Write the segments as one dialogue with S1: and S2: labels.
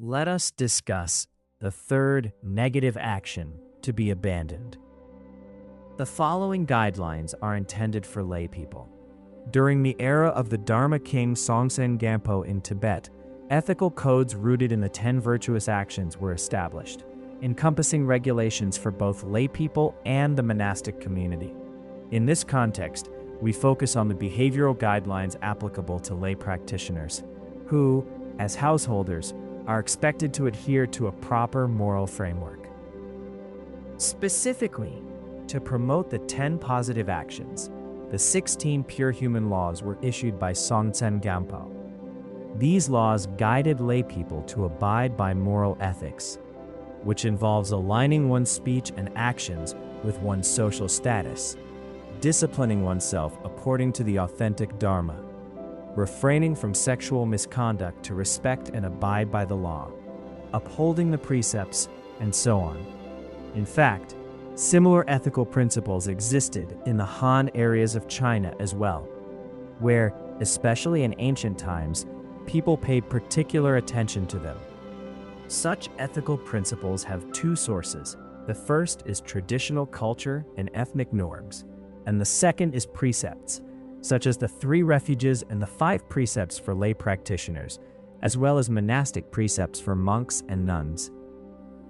S1: Let us discuss the third negative action to be abandoned. The following guidelines are intended for lay people. During the era of the Dharma king Songtsen Gampo in Tibet, ethical codes rooted in the 10 virtuous actions were established, encompassing regulations for both lay people and the monastic community. In this context, we focus on the behavioral guidelines applicable to lay practitioners, who, as householders, are expected to adhere to a proper moral framework. Specifically, to promote the 10 positive actions, the 16 pure human laws were issued by Songtsen Gampo. These laws guided laypeople to abide by moral ethics, which involves aligning one's speech and actions with one's social status, disciplining oneself according to the authentic Dharma, refraining from sexual misconduct to respect and abide by the law, upholding the precepts, and so on. In fact, similar ethical principles existed in the Han areas of China as well, where, especially in ancient times, people paid particular attention to them. Such ethical principles have two sources. The first is traditional culture and ethnic norms, and the second is precepts, such as the 3 refuges and the 5 precepts for lay practitioners, as well as monastic precepts for monks and nuns.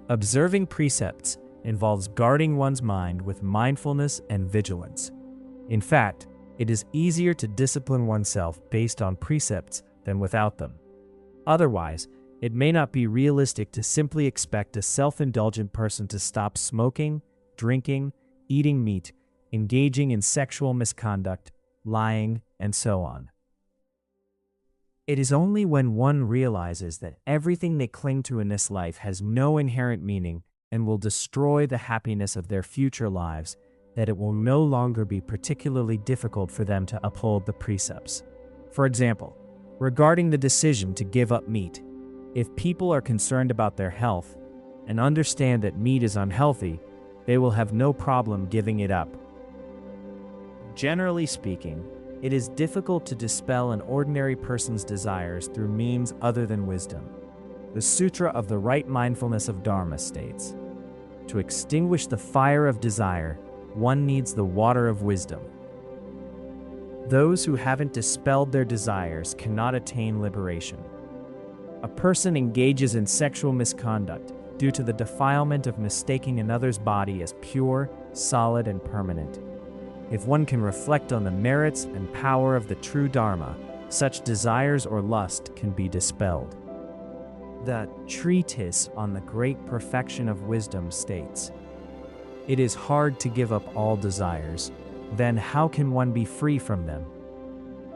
S1: Observing precepts involves guarding one's mind with mindfulness and vigilance. In fact, it is easier to discipline oneself based on precepts than without them. Otherwise, it may not be realistic to simply expect a self-indulgent person to stop smoking, drinking, eating meat, engaging in sexual misconduct, lying, and so on. It is only when one realizes that everything they cling to in this life has no inherent meaning and will destroy the happiness of their future lives that it will no longer be particularly difficult for them to uphold the precepts. For example, regarding the decision to give up meat, if people are concerned about their health and understand that meat is unhealthy, they will have no problem giving it up. Generally speaking, it is difficult to dispel an ordinary person's desires through means other than wisdom. The Sutra of the Right Mindfulness of Dharma states, "To extinguish the fire of desire, one needs the water of wisdom." Those who haven't dispelled their desires cannot attain liberation. A person engages in sexual misconduct due to the defilement of mistaking another's body as pure, solid, and permanent. If one can reflect on the merits and power of the true Dharma, such desires or lust can be dispelled. The Treatise on the Great Perfection of Wisdom states, "It is hard to give up all desires. Then how can one be free from them?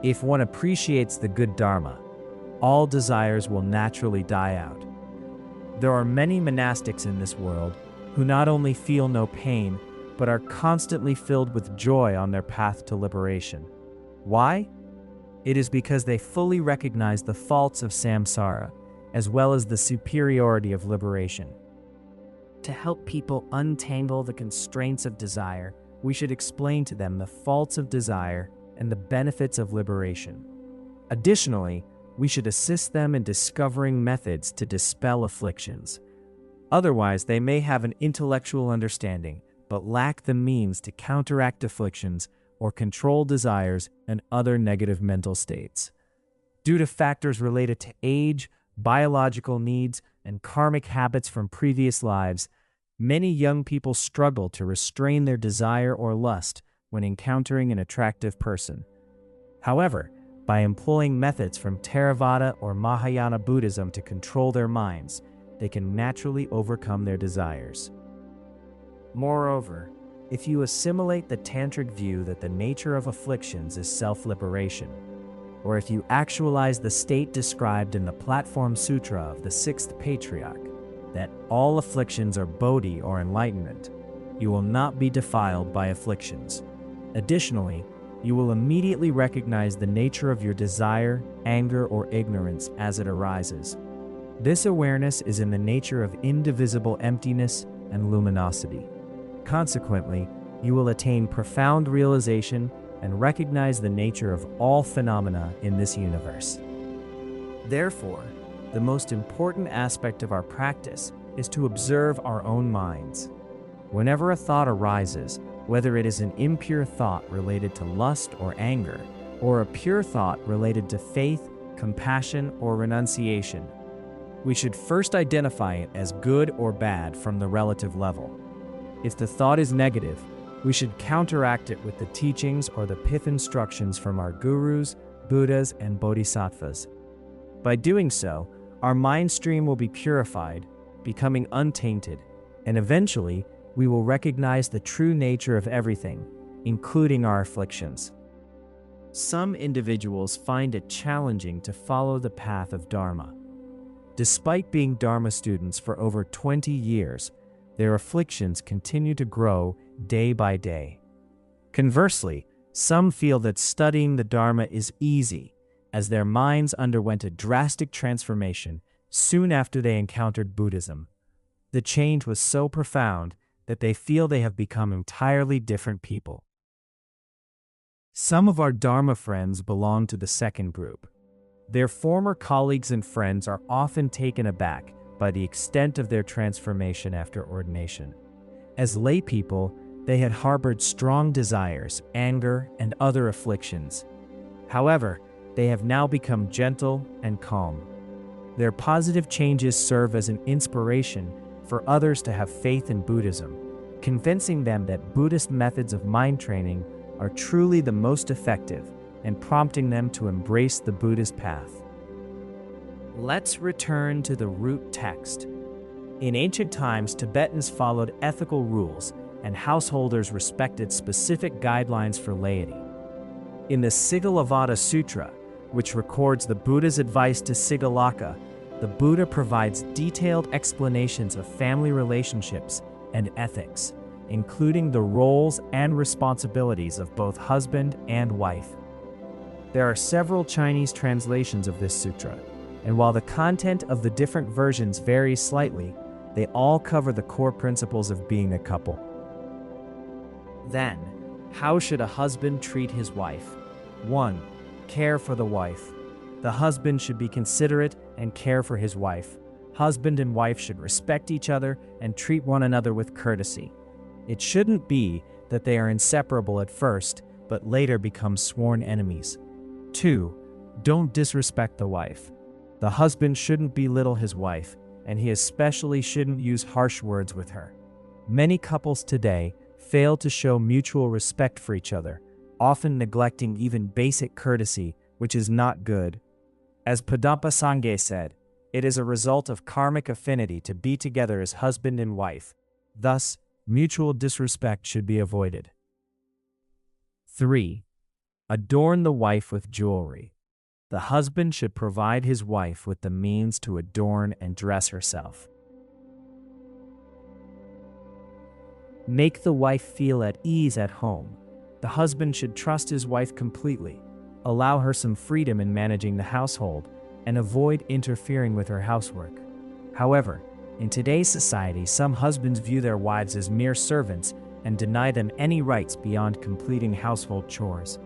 S1: If one appreciates the good Dharma, all desires will naturally die out." There are many monastics in this world who not only feel no pain, but are constantly filled with joy on their path to liberation. Why? It is because they fully recognize the faults of samsara, as well as the superiority of liberation. To help people untangle the constraints of desire, we should explain to them the faults of desire and the benefits of liberation. Additionally, we should assist them in discovering methods to dispel afflictions. Otherwise, they may have an intellectual understanding, but lack the means to counteract afflictions or control desires and other negative mental states. Due to factors related to age, biological needs, and karmic habits from previous lives, many young people struggle to restrain their desire or lust when encountering an attractive person. However, by employing methods from Theravada or Mahayana Buddhism to control their minds, they can naturally overcome their desires. Moreover, if you assimilate the tantric view that the nature of afflictions is self-liberation, or if you actualize the state described in the Platform Sutra of the 6th Patriarch, that all afflictions are bodhi or enlightenment, you will not be defiled by afflictions. Additionally, you will immediately recognize the nature of your desire, anger, or ignorance as it arises. This awareness is in the nature of indivisible emptiness and luminosity. Consequently, you will attain profound realization and recognize the nature of all phenomena in this universe. Therefore, the most important aspect of our practice is to observe our own minds. Whenever a thought arises, whether it is an impure thought related to lust or anger, or a pure thought related to faith, compassion, or renunciation, we should first identify it as good or bad from the relative level. If the thought is negative, we should counteract it with the teachings or the pith instructions from our gurus, Buddhas, and bodhisattvas. By doing so, our mind stream will be purified, becoming untainted, and eventually we will recognize the true nature of everything, including our afflictions. Some individuals find it challenging to follow the path of Dharma. Despite being Dharma students for over 20 years, their afflictions continue to grow day by day. Conversely, some feel that studying the Dharma is easy, as their minds underwent a drastic transformation soon after they encountered Buddhism. The change was so profound that they feel they have become entirely different people. Some of our Dharma friends belong to the second group. Their former colleagues and friends are often taken aback by the extent of their transformation after ordination. As lay people, they had harbored strong desires, anger, and other afflictions. However, they have now become gentle and calm. Their positive changes serve as an inspiration for others to have faith in Buddhism, convincing them that Buddhist methods of mind training are truly the most effective and prompting them to embrace the Buddhist path. Let's return to the root text. In ancient times, Tibetans followed ethical rules, and householders respected specific guidelines for laity. In the Sigalovada Sutra, which records the Buddha's advice to Sigalaka, the Buddha provides detailed explanations of family relationships and ethics, including the roles and responsibilities of both husband and wife. There are several Chinese translations of this sutra, and while the content of the different versions varies slightly, they all cover the core principles of being a couple. Then, how should a husband treat his wife? 1. Care for the wife. The husband should be considerate and care for his wife. Husband and wife should respect each other and treat one another with courtesy. It shouldn't be that they are inseparable at first, but later become sworn enemies. 2. Don't disrespect the wife. The husband shouldn't belittle his wife, and he especially shouldn't use harsh words with her. Many couples today fail to show mutual respect for each other, often neglecting even basic courtesy, which is not good. As Padampa Sangye said, it is a result of karmic affinity to be together as husband and wife. Thus, mutual disrespect should be avoided. 3. Adorn the wife with jewelry. The husband should provide his wife with the means to adorn and dress herself. Make the wife feel at ease at home. The husband should trust his wife completely, allow her some freedom in managing the household, and avoid interfering with her housework. However, in today's society, some husbands view their wives as mere servants and deny them any rights beyond completing household chores.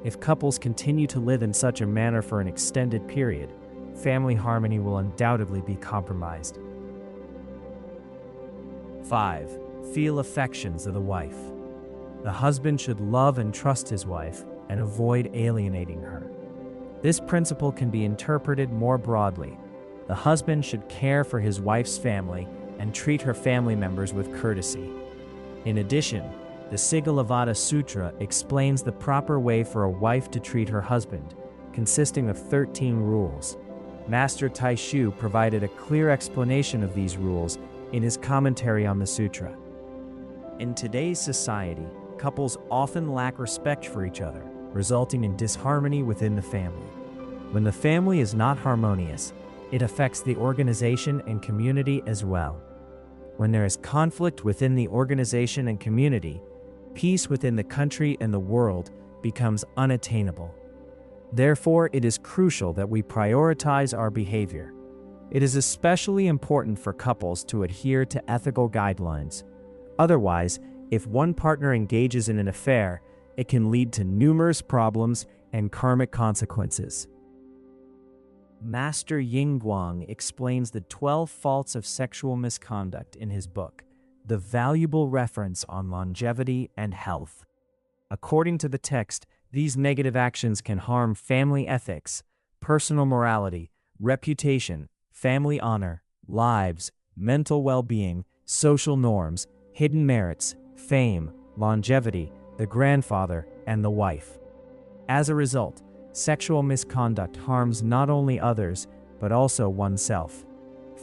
S1: If couples continue to live in such a manner for an extended period, family harmony will undoubtedly be compromised. 5. Feel affections of the wife. The husband should love and trust his wife and avoid alienating her. This principle can be interpreted more broadly. The husband should care for his wife's family and treat her family members with courtesy. In addition, the Sigalovada Sutra explains the proper way for a wife to treat her husband, consisting of 13 rules. Master Taishu provided a clear explanation of these rules in his commentary on the sutra. In today's society, couples often lack respect for each other, resulting in disharmony within the family. When the family is not harmonious, it affects the organization and community as well. When there is conflict within the organization and community, peace within the country and the world becomes unattainable. Therefore, it is crucial that we prioritize our behavior. It is especially important for couples to adhere to ethical guidelines. Otherwise, if one partner engages in an affair, it can lead to numerous problems and karmic consequences. Master Yingguang explains the 12 faults of sexual misconduct in his book, The Valuable Reference on Longevity and Health. According to the text, these negative actions can harm family ethics, personal morality, reputation, family honor, lives, mental well-being, social norms, hidden merits, fame, longevity, the grandfather, and the wife. As a result, sexual misconduct harms not only others, but also oneself.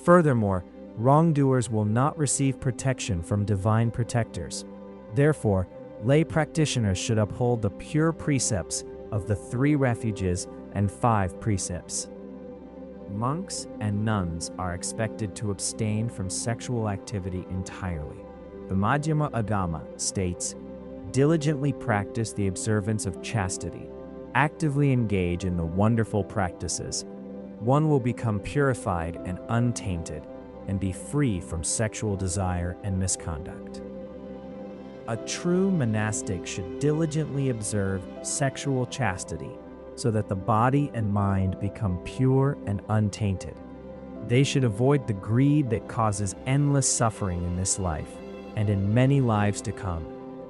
S1: Furthermore, wrongdoers will not receive protection from divine protectors. Therefore, lay practitioners should uphold the pure precepts of the 3 refuges and 5 precepts. Monks and nuns are expected to abstain from sexual activity entirely. The Madhyama Agama states, diligently practice the observance of chastity, actively engage in the wonderful practices. One will become purified and untainted, and be free from sexual desire and misconduct. A true monastic should diligently observe sexual chastity so that the body and mind become pure and untainted. They should avoid the greed that causes endless suffering in this life and in many lives to come,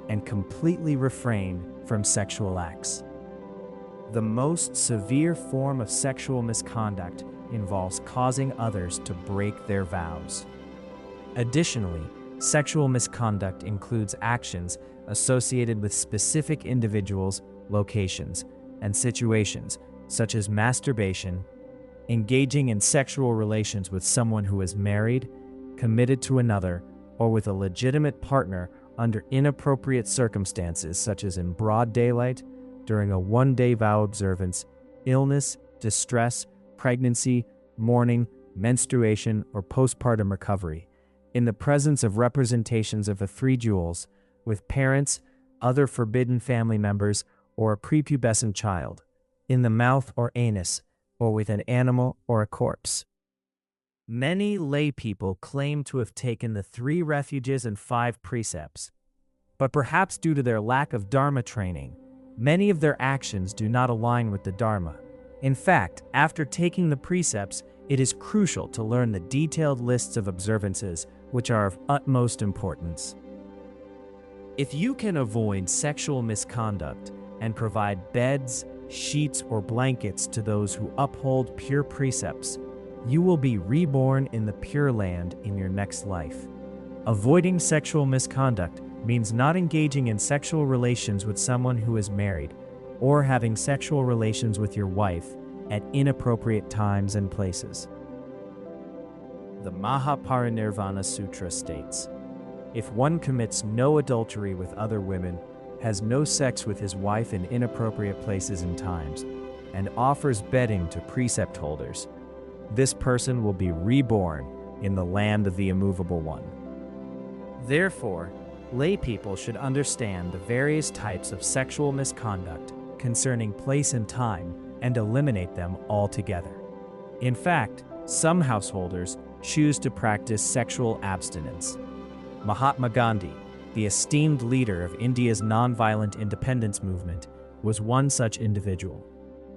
S1: and completely refrain from sexual acts. The most severe form of sexual misconduct involves causing others to break their vows. Additionally, sexual misconduct includes actions associated with specific individuals, locations, and situations, such as masturbation, engaging in sexual relations with someone who is married, committed to another, or with a legitimate partner under inappropriate circumstances such as in broad daylight, during a one-day vow observance, illness, distress, pregnancy, mourning, menstruation, or postpartum recovery, in the presence of representations of the 3 jewels, with parents, other forbidden family members, or a prepubescent child, in the mouth or anus, or with an animal or a corpse. Many lay people claim to have taken the 3 refuges and 5 precepts, but perhaps due to their lack of Dharma training, many of their actions do not align with the Dharma. In fact, after taking the precepts, it is crucial to learn the detailed lists of observances, which are of utmost importance. If you can avoid sexual misconduct and provide beds, sheets, or blankets to those who uphold pure precepts, you will be reborn in the Pure Land in your next life. Avoiding sexual misconduct means not engaging in sexual relations with someone who is married, or having sexual relations with your wife at inappropriate times and places. The Mahaparinirvana Sutra states, if one commits no adultery with other women, has no sex with his wife in inappropriate places and times, and offers bedding to precept holders, this person will be reborn in the land of the immovable one. Therefore, lay people should understand the various types of sexual misconduct concerning place and time and eliminate them altogether. In fact, some householders choose to practice sexual abstinence. Mahatma Gandhi, the esteemed leader of India's nonviolent independence movement, was one such individual.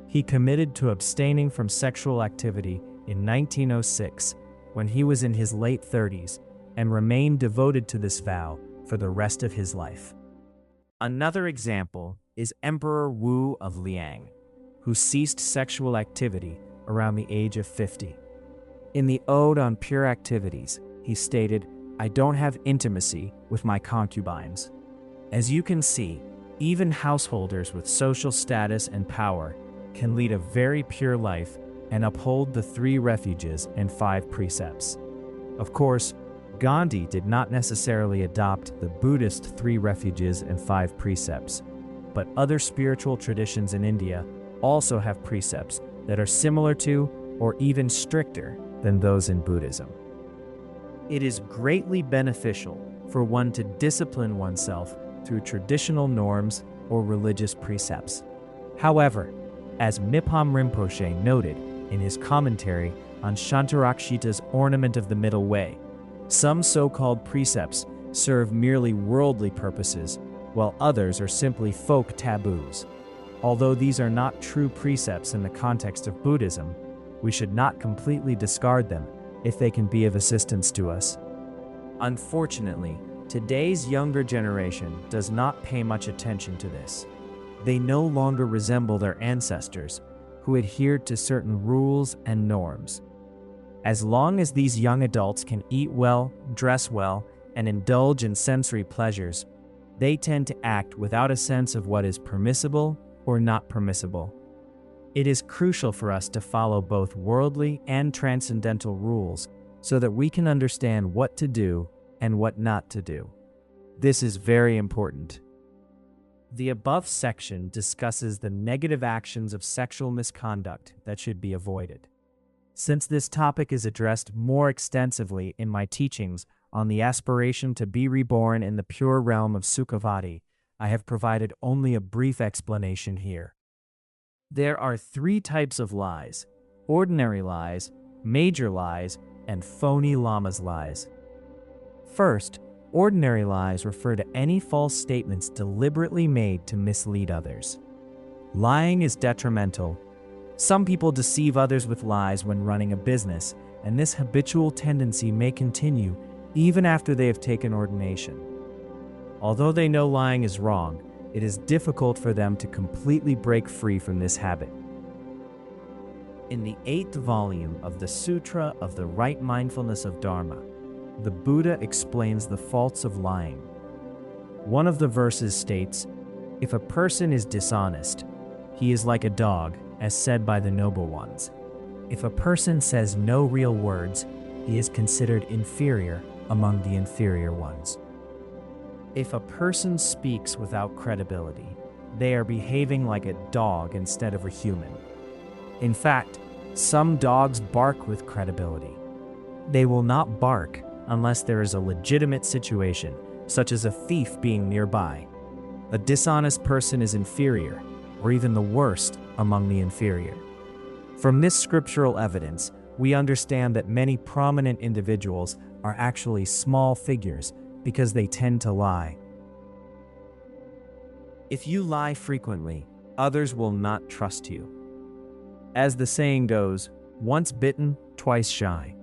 S1: He committed to abstaining from sexual activity in 1906 when he was in his late 30s and remained devoted to this vow for the rest of his life. Another example is Emperor Wu of Liang, who ceased sexual activity around the age of 50. In the Ode on Pure Activities, he stated, "I don't have intimacy with my concubines." As you can see, even householders with social status and power can lead a very pure life and uphold the 3 refuges and 5 precepts. Of course, Gandhi did not necessarily adopt the Buddhist 3 refuges and 5 precepts, but other spiritual traditions in India also have precepts that are similar to or even stricter than those in Buddhism. It is greatly beneficial for one to discipline oneself through traditional norms or religious precepts. However, as Mipham Rinpoche noted in his commentary on Shantarakshita's Ornament of the Middle Way, some so-called precepts serve merely worldly purposes, while others are simply folk taboos. Although these are not true precepts in the context of Buddhism, we should not completely discard them if they can be of assistance to us. Unfortunately, today's younger generation does not pay much attention to this. They no longer resemble their ancestors, who adhered to certain rules and norms. As long as these young adults can eat well, dress well, and indulge in sensory pleasures, they tend to act without a sense of what is permissible or not permissible. It is crucial for us to follow both worldly and transcendental rules so that we can understand what to do and what not to do. This is very important. The above section discusses the negative actions of sexual misconduct that should be avoided. Since this topic is addressed more extensively in my teachings on the aspiration to be reborn in the pure realm of Sukhavati, I have provided only a brief explanation here. There are 3 types of lies: ordinary lies, major lies, and phony lama's lies. First, ordinary lies refer to any false statements deliberately made to mislead others. Lying is detrimental. Some people deceive others with lies when running a business, and this habitual tendency may continue even after they have taken ordination. Although they know lying is wrong, it is difficult for them to completely break free from this habit. In the 8th volume of the Sutra of the Right Mindfulness of Dharma, the Buddha explains the faults of lying. One of the verses states, "If a person is dishonest, he is like a dog, as said by the noble ones. If a person says no real words, he is considered inferior among the inferior ones. If a person speaks without credibility, they are behaving like a dog instead of a human. In fact, some dogs bark with credibility. They will not bark unless there is a legitimate situation, such as a thief being nearby. A dishonest person is inferior, or even the worst among the inferior." From this scriptural evidence, we understand that many prominent individuals are actually small figures because they tend to lie. If you lie frequently, others will not trust you. As the saying goes, once bitten, twice shy.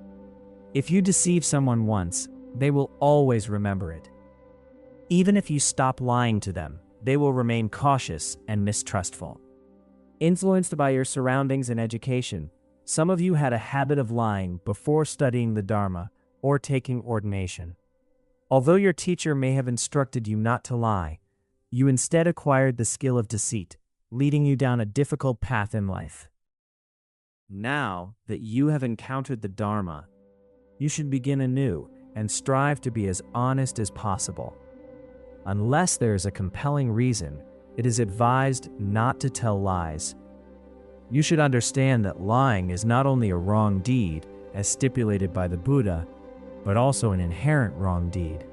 S1: If you deceive someone once, they will always remember it. Even if you stop lying to them, they will remain cautious and mistrustful. Influenced by your surroundings and education, some of you had a habit of lying before studying the Dharma or taking ordination. Although your teacher may have instructed you not to lie, you instead acquired the skill of deceit, leading you down a difficult path in life. Now that you have encountered the Dharma, you should begin anew and strive to be as honest as possible. Unless there is a compelling reason, it is advised not to tell lies. You should understand that lying is not only a wrong deed, as stipulated by the Buddha, but also an inherent wrong deed.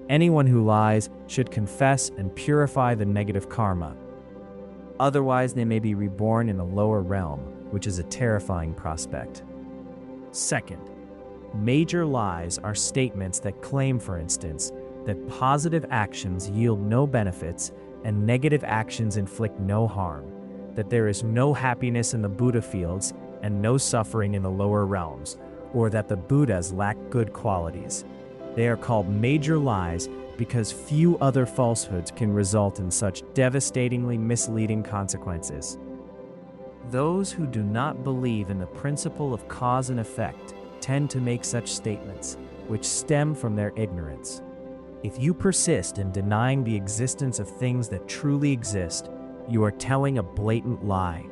S1: Anyone who lies should confess and purify the negative karma. Otherwise, they may be reborn in a lower realm, which is a terrifying prospect. Second, major lies are statements that claim, for instance, that positive actions yield no benefits and negative actions inflict no harm, that there is no happiness in the Buddha fields and no suffering in the lower realms, or that the Buddhas lack good qualities. They are called major lies because few other falsehoods can result in such devastatingly misleading consequences. Those who do not believe in the principle of cause and effect tend to make such statements, which stem from their ignorance. If you persist in denying the existence of things that truly exist, you are telling a blatant lie.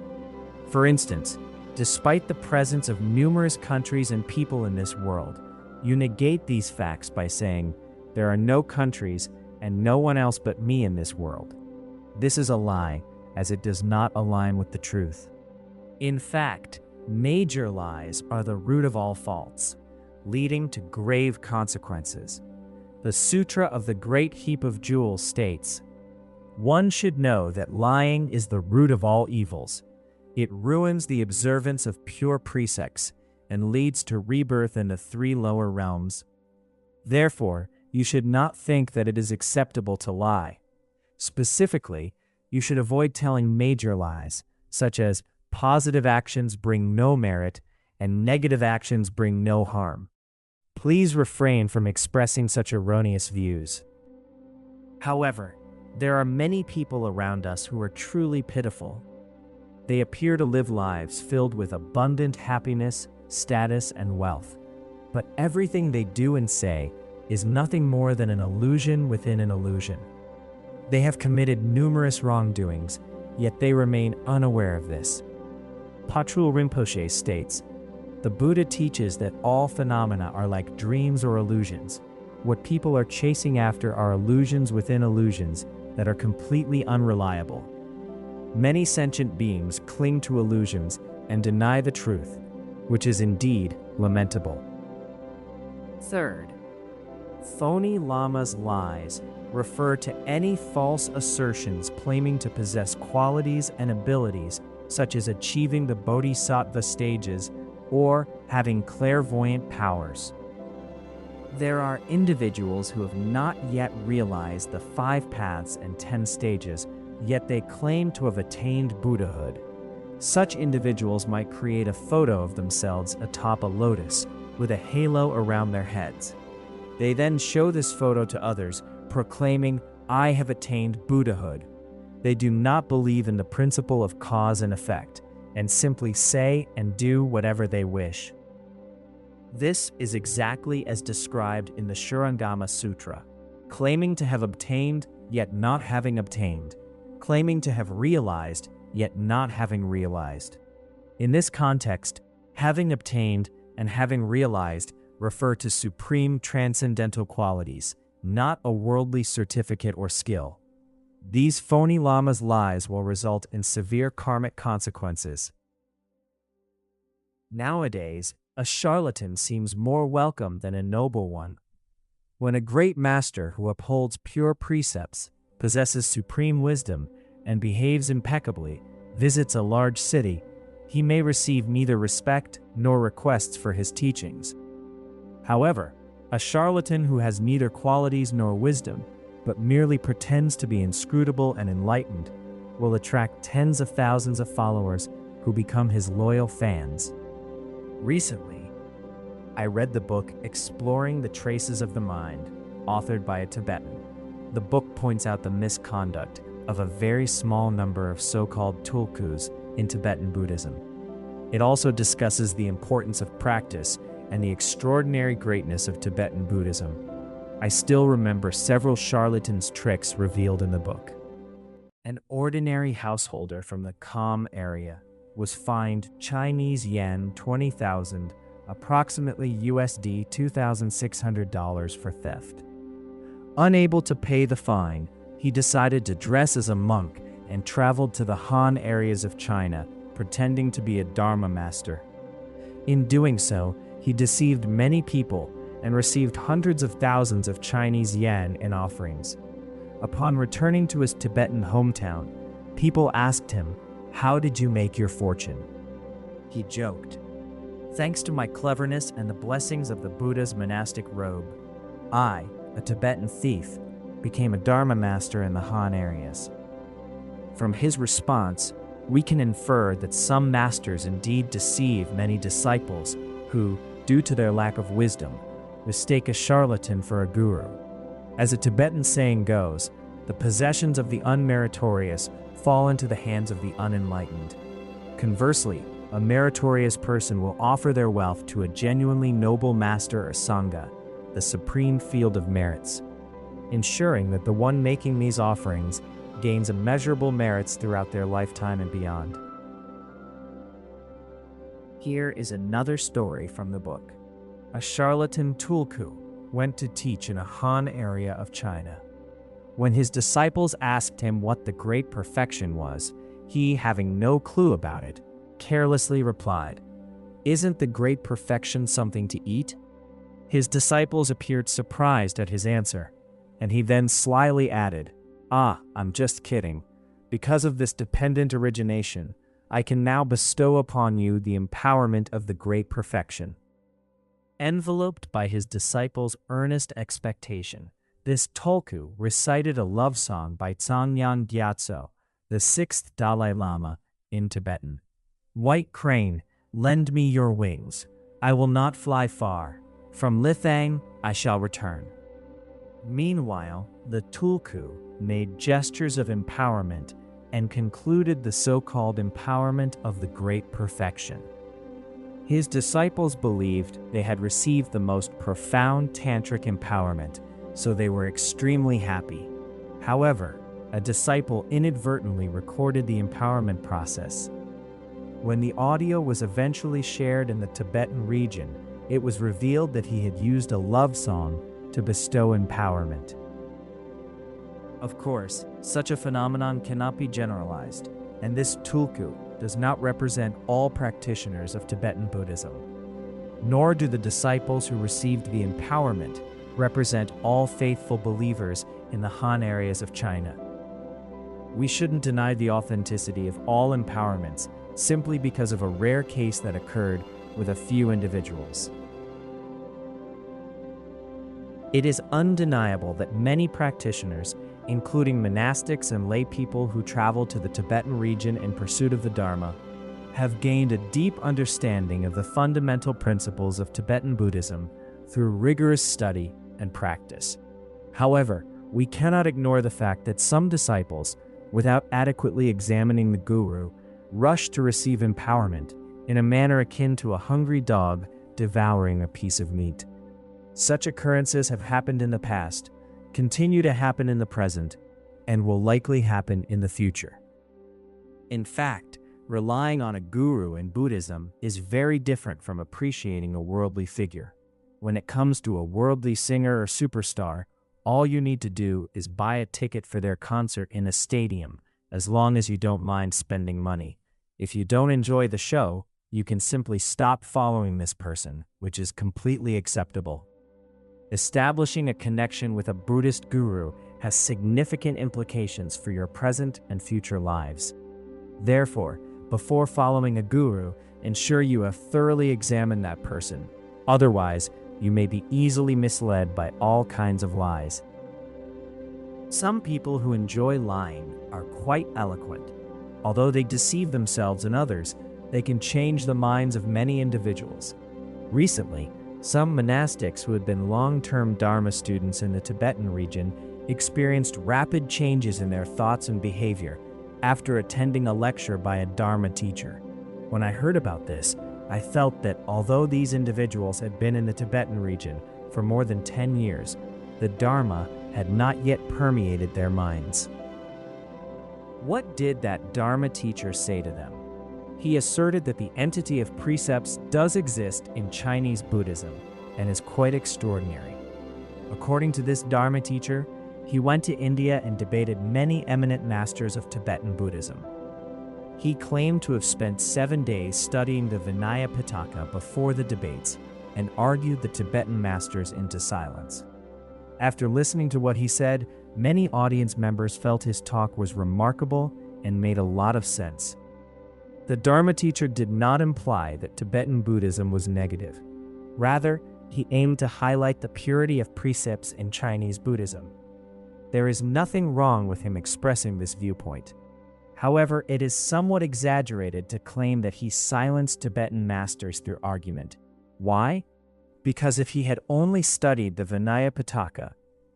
S1: For instance, despite the presence of numerous countries and people in this world, you negate these facts by saying, "There are no countries and no one else but me in this world." This is a lie, as it does not align with the truth. In fact, major lies are the root of all faults, leading to grave consequences. The Sutra of the Great Heap of Jewels states, "One should know that lying is the root of all evils. It ruins the observance of pure precepts and leads to rebirth in the 3 lower realms. Therefore, you should not think that it is acceptable to lie. Specifically, you should avoid telling major lies, such as positive actions bring no merit and negative actions bring no harm. Please refrain from expressing such erroneous views. However, there are many people around us who are truly pitiful. They appear to live lives filled with abundant happiness, status, and wealth. But everything they do and say is nothing more than an illusion within an illusion. They have committed numerous wrongdoings, yet they remain unaware of this. Patrul Rinpoche states, "The Buddha teaches that all phenomena are like dreams or illusions. What people are chasing after are illusions within illusions that are completely unreliable. Many sentient beings cling to illusions and deny the truth, which is indeed lamentable." Third, phony lamas' lies refer to any false assertions claiming to possess qualities and abilities such as achieving the bodhisattva stages or having clairvoyant powers. There are individuals who have not yet realized the 5 paths and 10 stages, yet they claim to have attained Buddhahood. Such individuals might create a photo of themselves atop a lotus with a halo around their heads. They then show this photo to others, proclaiming, "I have attained Buddhahood." They do not believe in the principle of cause and effect, and simply say and do whatever they wish. This is exactly as described in the Shurangama Sutra, claiming to have obtained, yet not having obtained, claiming to have realized, yet not having realized. In this context, having obtained and having realized refer to supreme transcendental qualities, not a worldly certificate or skill. These phony lamas' lies will result in severe karmic consequences. Nowadays, a charlatan seems more welcome than a noble one. When a great master who upholds pure precepts, possesses supreme wisdom, and behaves impeccably, visits a large city, he may receive neither respect nor requests for his teachings. However, a charlatan who has neither qualities nor wisdom, but merely pretends to be inscrutable and enlightened, will attract tens of thousands of followers who become his loyal fans. Recently, I read the book Exploring the Traces of the Mind, authored by a Tibetan. The book points out the misconduct of a very small number of so-called tulkus in Tibetan Buddhism. It also discusses the importance of practice and the extraordinary greatness of Tibetan Buddhism. I still remember several charlatans' tricks revealed in the book. An ordinary householder from the Kham area was fined Chinese yen 20,000, approximately USD $2,600 for theft. Unable to pay the fine, he decided to dress as a monk and traveled to the Han areas of China, pretending to be a Dharma master. In doing so, he deceived many people and received hundreds of thousands of Chinese yen in offerings. Upon returning to his Tibetan hometown, people asked him, "How did you make your fortune?" He joked, "Thanks to my cleverness and the blessings of the Buddha's monastic robe, I, a Tibetan thief, became a Dharma master in the Han areas." From his response, we can infer that some masters indeed deceive many disciples who, due to their lack of wisdom, mistake a charlatan for a guru. As a Tibetan saying goes, the possessions of the unmeritorious fall into the hands of the unenlightened. Conversely, a meritorious person will offer their wealth to a genuinely noble master or sangha, the supreme field of merits, ensuring that the one making these offerings gains immeasurable merits throughout their lifetime and beyond. Here is another story from the book. A charlatan tulku went to teach in a Han area of China. When his disciples asked him what the great perfection was, he, having no clue about it, carelessly replied, "Isn't the great perfection something to eat?" His disciples appeared surprised at his answer, and he then slyly added, "I'm just kidding. Because of this dependent origination, I can now bestow upon you the empowerment of the great perfection." Enveloped by his disciples' earnest expectation, this tulku recited a love song by Tsangyan Gyatso, the 6th Dalai Lama, in Tibetan. White crane, lend me your wings. I will not fly far. From Lithang I shall return. Meanwhile, the Tulku made gestures of empowerment and concluded the so-called empowerment of the Great Perfection. His disciples believed they had received the most profound tantric empowerment, so they were extremely happy. However, a disciple inadvertently recorded the empowerment process. When the audio was eventually shared in the Tibetan region, it was revealed that he had used a love song to bestow empowerment. Of course, such a phenomenon cannot be generalized, and this tulku does not represent all practitioners of Tibetan Buddhism. Nor do the disciples who received the empowerment represent all faithful believers in the Han areas of China. We shouldn't deny the authenticity of all empowerments simply because of a rare case that occurred with a few individuals. It is undeniable that many practitioners, including monastics and lay people who travel to the Tibetan region in pursuit of the Dharma, have gained a deep understanding of the fundamental principles of Tibetan Buddhism through rigorous study and practice. However, we cannot ignore the fact that some disciples, without adequately examining the guru, rush to receive empowerment in a manner akin to a hungry dog devouring a piece of meat. Such occurrences have happened in the past, continue to happen in the present, and will likely happen in the future. In fact, relying on a guru in Buddhism is very different from appreciating a worldly figure. When it comes to a worldly singer or superstar, all you need to do is buy a ticket for their concert in a stadium, as long as you don't mind spending money. If you don't enjoy the show, you can simply stop following this person, which is completely acceptable. Establishing a connection with a Buddhist guru has significant implications for your present and future lives. Therefore, before following a guru, ensure you have thoroughly examined that person. Otherwise, you may be easily misled by all kinds of lies. Some people who enjoy lying are quite eloquent. Although they deceive themselves and others, they can change the minds of many individuals. Recently, some monastics who had been long-term Dharma students in the Tibetan region experienced rapid changes in their thoughts and behavior after attending a lecture by a Dharma teacher. When I heard about this, I felt that although these individuals had been in the Tibetan region for more than 10 years, the Dharma had not yet permeated their minds. What did that Dharma teacher say to them? He asserted that the entity of precepts does exist in Chinese Buddhism and is quite extraordinary. According to this Dharma teacher, he went to India and debated many eminent masters of Tibetan Buddhism. He claimed to have spent 7 days studying the Vinaya Pitaka before the debates and argued the Tibetan masters into silence. After listening to what he said, many audience members felt his talk was remarkable and made a lot of sense. The Dharma teacher did not imply that Tibetan Buddhism was negative. Rather, he aimed to highlight the purity of precepts in Chinese Buddhism. There is nothing wrong with him expressing this viewpoint. However, it is somewhat exaggerated to claim that he silenced Tibetan masters through argument. Why? Because if he had only studied the Vinaya Pitaka,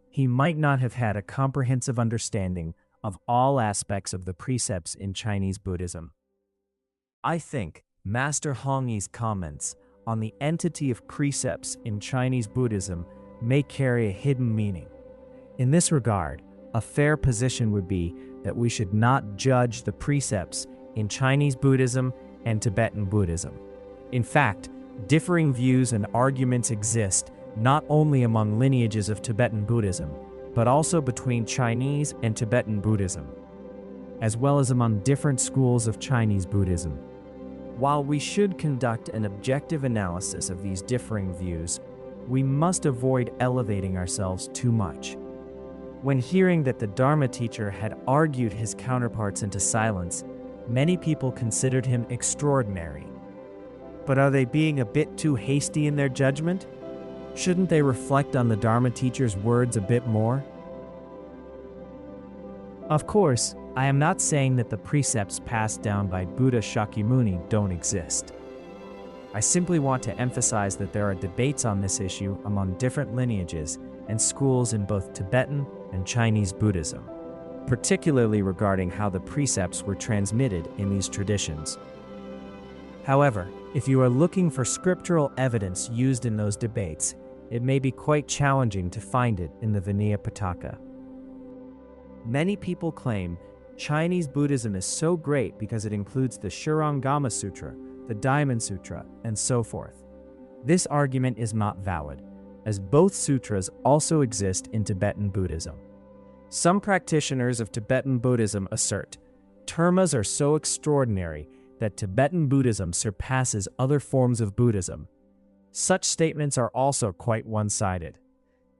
S1: he might not have had a comprehensive understanding of all aspects of the precepts in Chinese Buddhism. I think Master Hongyi's comments on the entity of precepts in Chinese Buddhism may carry a hidden meaning. In this regard, a fair position would be that we should not judge the precepts in Chinese Buddhism and Tibetan Buddhism. In fact, differing views and arguments exist not only among lineages of Tibetan Buddhism, but also between Chinese and Tibetan Buddhism, as well as among different schools of Chinese Buddhism. While we should conduct an objective analysis of these differing views, we must avoid elevating ourselves too much. When hearing that the Dharma teacher had argued his counterparts into silence, many people considered him extraordinary. But are they being a bit too hasty in their judgment? Shouldn't they reflect on the Dharma teacher's words a bit more? Of course, I am not saying that the precepts passed down by Buddha Shakyamuni don't exist. I simply want to emphasize that there are debates on this issue among different lineages and schools in both Tibetan and Chinese Buddhism, particularly regarding how the precepts were transmitted in these traditions. However, if you are looking for scriptural evidence used in those debates, it may be quite challenging to find it in the Vinaya Pitaka. Many people claim Chinese Buddhism is so great because it includes the Shurangama Sutra, the Diamond Sutra, and so forth. This argument is not valid, as both sutras also exist in Tibetan Buddhism. Some practitioners of Tibetan Buddhism assert dharmas are so extraordinary that Tibetan Buddhism surpasses other forms of Buddhism. Such statements are also quite one-sided.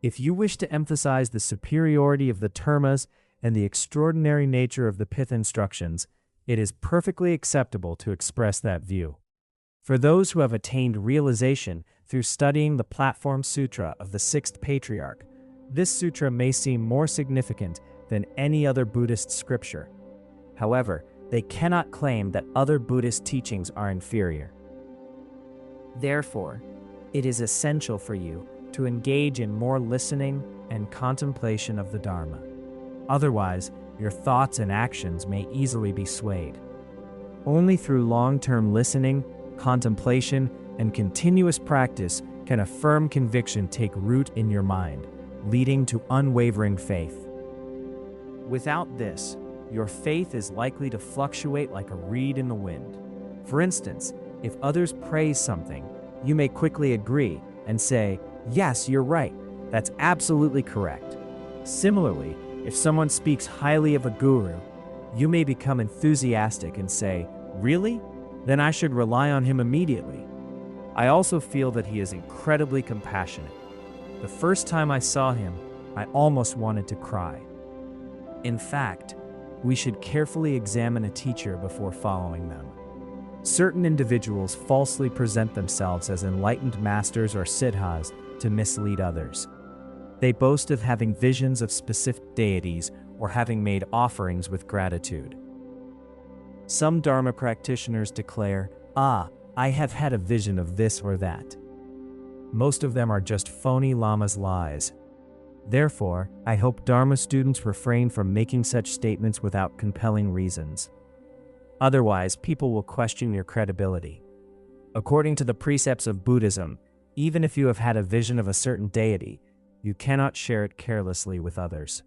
S1: If you wish to emphasize the superiority of the dharmas and the extraordinary nature of the pith instructions, it is perfectly acceptable to express that view. For those who have attained realization through studying the Platform Sutra of the Sixth Patriarch, this sutra may seem more significant than any other Buddhist scripture. However, they cannot claim that other Buddhist teachings are inferior. Therefore, it is essential for you to engage in more listening and contemplation of the Dharma. Otherwise, your thoughts and actions may easily be swayed. Only through long-term listening, contemplation, and continuous practice can a firm conviction take root in your mind, leading to unwavering faith. Without this, your faith is likely to fluctuate like a reed in the wind. For instance, if others praise something, you may quickly agree and say, "Yes, you're right. That's absolutely correct." Similarly, if someone speaks highly of a guru, you may become enthusiastic and say, "Really? Then I should rely on him immediately." I also feel that he is incredibly compassionate. The first time I saw him, I almost wanted to cry. In fact, we should carefully examine a teacher before following them. Certain individuals falsely present themselves as enlightened masters or siddhas to mislead others. They boast of having visions of specific deities or having made offerings with gratitude. Some Dharma practitioners declare, I have had a vision of this or that." Most of them are just phony lamas' lies. Therefore, I hope Dharma students refrain from making such statements without compelling reasons. Otherwise, people will question your credibility. According to the precepts of Buddhism, even if you have had a vision of a certain deity, you cannot share it carelessly with others.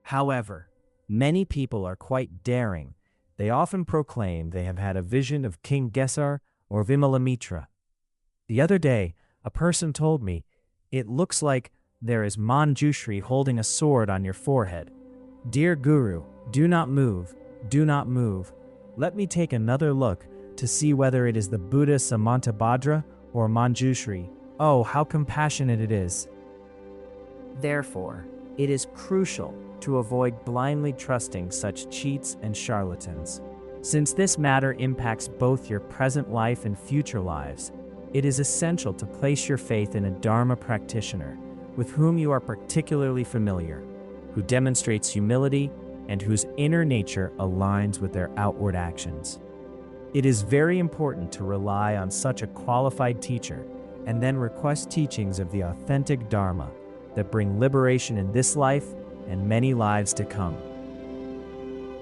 S1: However, many people are quite daring. They often proclaim they have had a vision of King Gesar or Vimalamitra. The other day, a person told me, "It looks like there is Manjushri holding a sword on your forehead. Dear Guru, do not move, do not move. Let me take another look to see whether it is the Buddha Samantabhadra or Manjushri. Oh, how compassionate it is." Therefore, it is crucial to avoid blindly trusting such cheats and charlatans. Since this matter impacts both your present life and future lives, it is essential to place your faith in a Dharma practitioner with whom you are particularly familiar, who demonstrates humility and whose inner nature aligns with their outward actions. It is very important to rely on such a qualified teacher and then request teachings of the authentic Dharma that bring liberation in this life and many lives to come.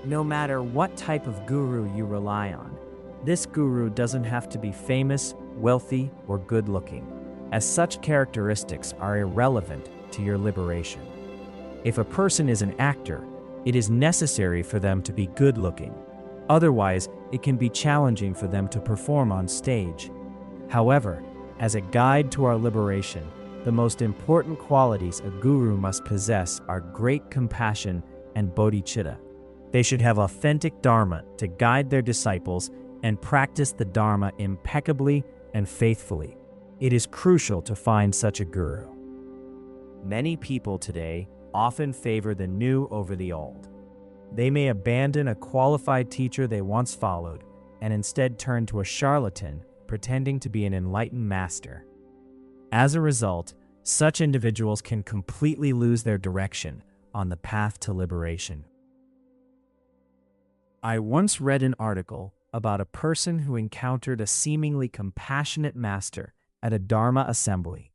S1: No matter what type of guru you rely on, this guru doesn't have to be famous, wealthy, or good-looking, as such characteristics are irrelevant to your liberation. If a person is an actor, it is necessary for them to be good-looking. Otherwise, it can be challenging for them to perform on stage. However, as a guide to our liberation, the most important qualities a guru must possess are great compassion and bodhicitta. They should have authentic Dharma to guide their disciples and practice the Dharma impeccably and faithfully. It is crucial to find such a guru. Many people today often favor the new over the old. They may abandon a qualified teacher they once followed and instead turn to a charlatan pretending to be an enlightened master. As a result, such individuals can completely lose their direction on the path to liberation. I once read an article about a person who encountered a seemingly compassionate master at a Dharma assembly.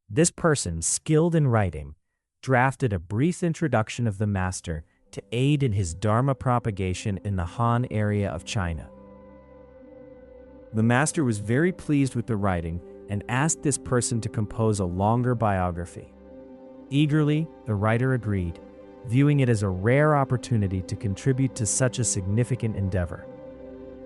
S1: This person, skilled in writing, drafted a brief introduction of the master to aid in his Dharma propagation in the Han area of China. The master was very pleased with the writing and asked this person to compose a longer biography. Eagerly, the writer agreed, viewing it as a rare opportunity to contribute to such a significant endeavor.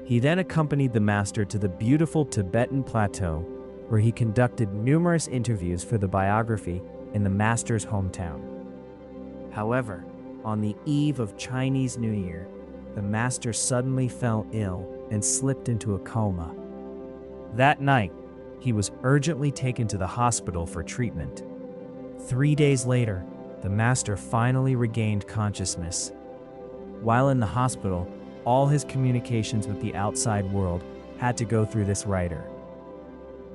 S1: He then accompanied the master to the beautiful Tibetan plateau, where he conducted numerous interviews for the biography in the master's hometown. However, on the eve of Chinese New Year, the master suddenly fell ill and slipped into a coma. That night, he was urgently taken to the hospital for treatment. 3 days later, the master finally regained consciousness. While in the hospital, all his communications with the outside world had to go through this writer.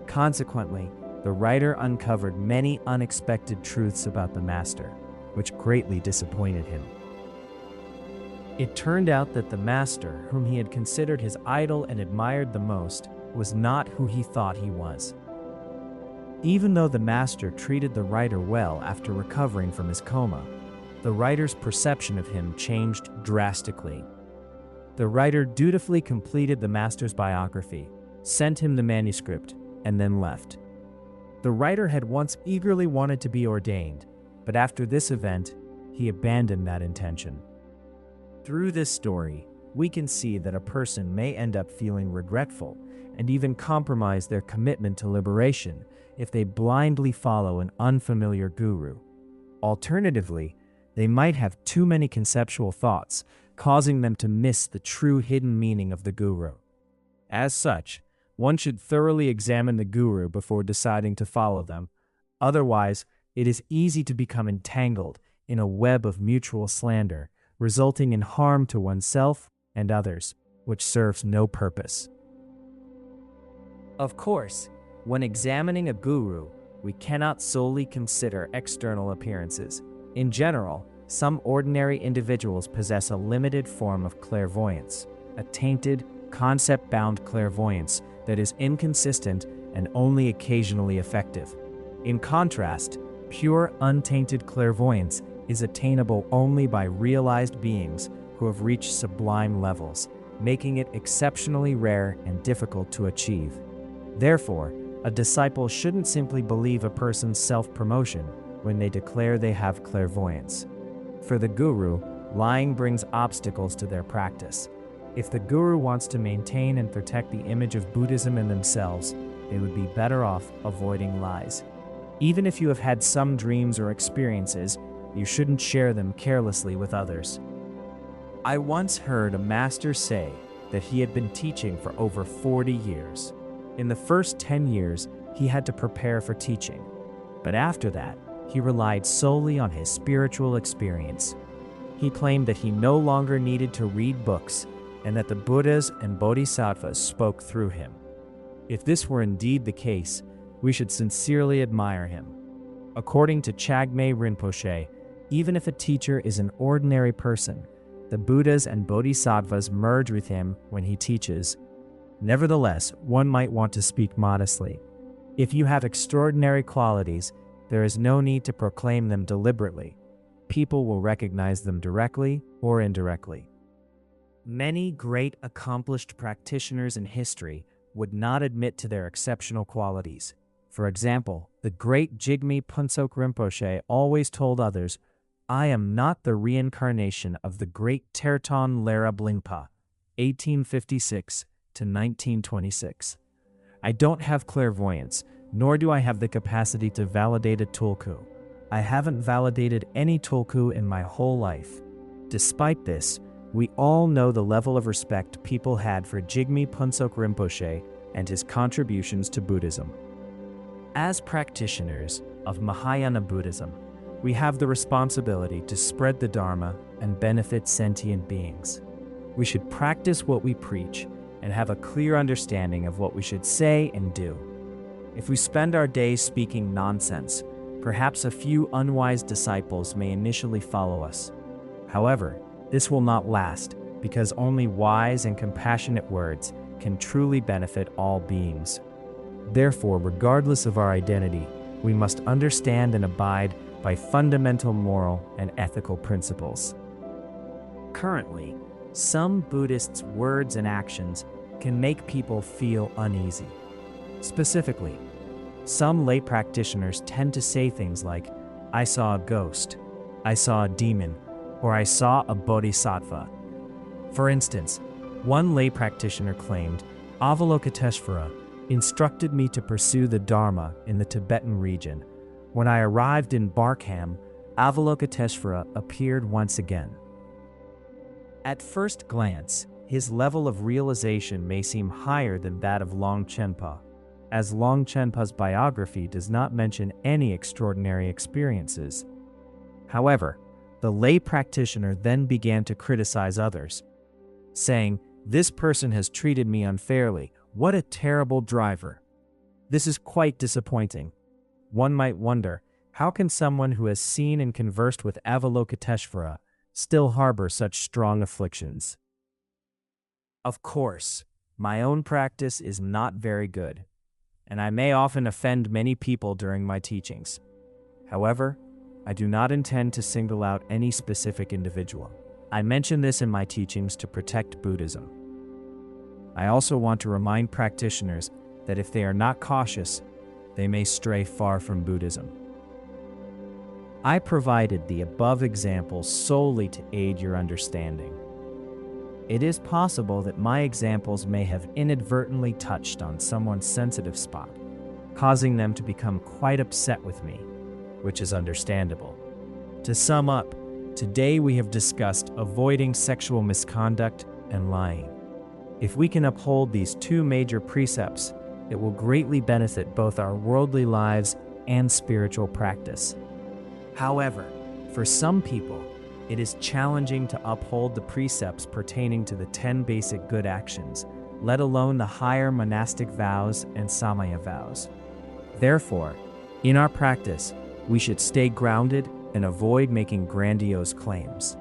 S1: Consequently, the writer uncovered many unexpected truths about the master, which greatly disappointed him. It turned out that the master, whom he had considered his idol and admired the most, was not who he thought he was. Even though the master treated the writer well after recovering from his coma, the writer's perception of him changed drastically. The writer dutifully completed the master's biography, sent him the manuscript, and then left. The writer had once eagerly wanted to be ordained, but after this event, he abandoned that intention. Through this story, we can see that a person may end up feeling regretful and even compromise their commitment to liberation if they blindly follow an unfamiliar guru. Alternatively, they might have too many conceptual thoughts, causing them to miss the true hidden meaning of the guru. As such, one should thoroughly examine the guru before deciding to follow them. Otherwise, it is easy to become entangled in a web of mutual slander, resulting in harm to oneself and others, which serves no purpose. Of course, when examining a guru, we cannot solely consider external appearances. In general, some ordinary individuals possess a limited form of clairvoyance, a tainted, concept-bound clairvoyance that is inconsistent and only occasionally effective. In contrast, pure, untainted clairvoyance is attainable only by realized beings who have reached sublime levels, making it exceptionally rare and difficult to achieve. Therefore, a disciple shouldn't simply believe a person's self-promotion when they declare they have clairvoyance. For the guru, lying brings obstacles to their practice. If the guru wants to maintain and protect the image of Buddhism in themselves, they would be better off avoiding lies. Even if you have had some dreams or experiences, you shouldn't share them carelessly with others. I once heard a master say that he had been teaching for over 40 years. In the first 10 years, he had to prepare for teaching, but after that, he relied solely on his spiritual experience. He claimed that he no longer needed to read books and that the Buddhas and Bodhisattvas spoke through him. If this were indeed the case, we should sincerely admire him. According to Chagme Rinpoche, even if a teacher is an ordinary person, the Buddhas and Bodhisattvas merge with him when he teaches. Nevertheless, one might want to speak modestly. If you have extraordinary qualities, there is no need to proclaim them deliberately. People will recognize them directly or indirectly. Many great accomplished practitioners in history would not admit to their exceptional qualities. For example, the great Jigme Phuntsok Rinpoche always told others, "I am not the reincarnation of the great Terton Lerab Lingpa, 1856 to 1926. I don't have clairvoyance, nor do I have the capacity to validate a tulku. I haven't validated any tulku in my whole life." Despite this, we all know the level of respect people had for Jigme Phuntsok Rinpoche and his contributions to Buddhism. As practitioners of Mahayana Buddhism, we have the responsibility to spread the Dharma and benefit sentient beings. We should practice what we preach and have a clear understanding of what we should say and do. If we spend our days speaking nonsense, perhaps a few unwise disciples may initially follow us. However, this will not last because only wise and compassionate words can truly benefit all beings. Therefore, regardless of our identity, we must understand and abide by fundamental moral and ethical principles. Currently, some Buddhists' words and actions can make people feel uneasy. Specifically, some lay practitioners tend to say things like, "I saw a ghost," "I saw a demon," or "I saw a bodhisattva." For instance, one lay practitioner claimed, "Avalokiteshvara instructed me to pursue the Dharma in the Tibetan region. When I arrived in Barkham, Avalokiteshvara appeared once again." At first glance, his level of realization may seem higher than that of Longchenpa, as Longchenpa's biography does not mention any extraordinary experiences. However, the lay practitioner then began to criticize others, saying, "This person has treated me unfairly. What a terrible driver." This is quite disappointing. One might wonder, how can someone who has seen and conversed with Avalokiteshvara still harbor such strong afflictions? Of course, my own practice is not very good, and I may often offend many people during my teachings. However, I do not intend to single out any specific individual. I mention this in my teachings to protect Buddhism. I also want to remind practitioners that if they are not cautious, they may stray far from Buddhism. I provided the above examples solely to aid your understanding. It is possible that my examples may have inadvertently touched on someone's sensitive spot, causing them to become quite upset with me, which is understandable. To sum up, today we have discussed avoiding sexual misconduct and lying. If we can uphold these two major precepts, it will greatly benefit both our worldly lives and spiritual practice. However, for some people, it is challenging to uphold the precepts pertaining to the 10 basic good actions, let alone the higher monastic vows and samaya vows. Therefore, in our practice, we should stay grounded and avoid making grandiose claims.